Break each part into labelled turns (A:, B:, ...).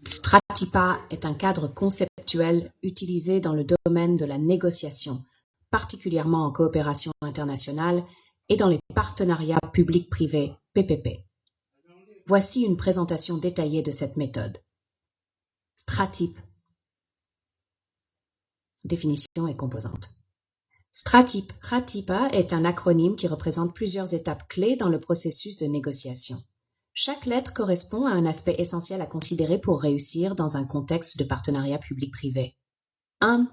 A: Stratipa est un cadre conceptuel utilisé dans le domaine de la négociation, particulièrement en coopération internationale et dans les partenariats public-privé (PPP). Voici une présentation détaillée de cette méthode. Stratip. Définition et composantes. Stratipa est un acronyme qui représente plusieurs étapes clés dans le processus de négociation. Chaque lettre correspond à un aspect essentiel à considérer pour réussir dans un contexte de partenariat public-privé. 1.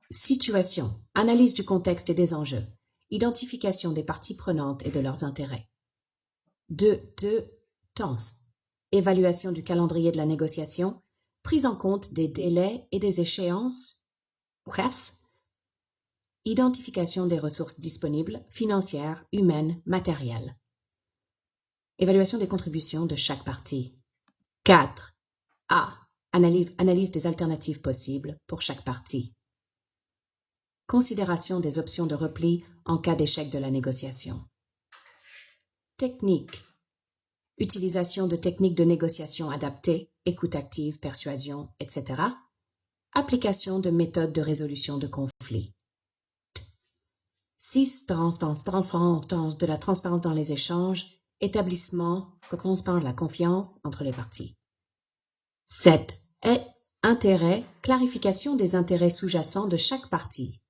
A: Situation. Analyse du contexte et des enjeux. Identification des parties prenantes et de leurs intérêts. 2. Temps. Évaluation du calendrier de la négociation. Prise en compte des délais et des échéances. Identification des ressources disponibles, financières, humaines, matérielles. Évaluation des contributions de chaque partie. 4. Analyse des alternatives possibles pour chaque partie. Considération des options de repli en cas d'échec de la négociation. Technique. Utilisation de techniques de négociation adaptées, écoute active, persuasion, etc. Application de méthodes de résolution de conflits. 6. De la transparence dans les échanges. Établissement de la confiance entre les parties. 7. Intérêt, clarification des intérêts sous-jacents de chaque partie.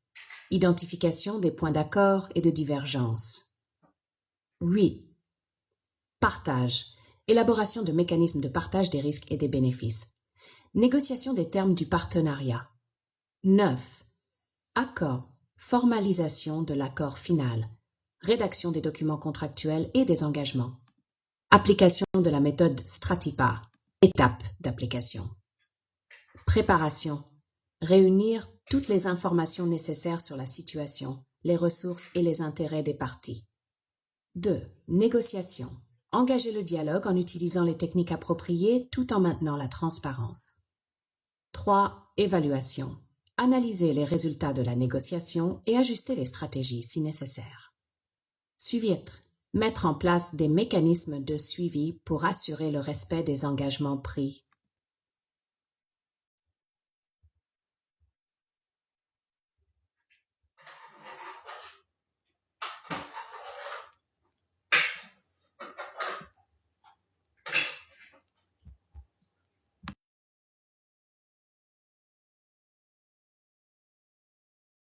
A: Identification des points d'accord et de divergence. 8. Partage, élaboration de mécanismes de partage des risques et des bénéfices. Négociation des termes du partenariat. 9. Accord, formalisation de l'accord final. Rédaction des documents contractuels et des engagements. Application de la méthode Stratipa. Étape d'application. Préparation. Réunir toutes les informations nécessaires sur la situation, les ressources et les intérêts des parties. 2. Négociation. Engager le dialogue en utilisant les techniques appropriées tout en maintenant la transparence. 3. Évaluation. Analyser les résultats de la négociation et ajuster les stratégies si nécessaire. Suivre. Mettre en place des mécanismes de suivi pour assurer le respect des engagements pris.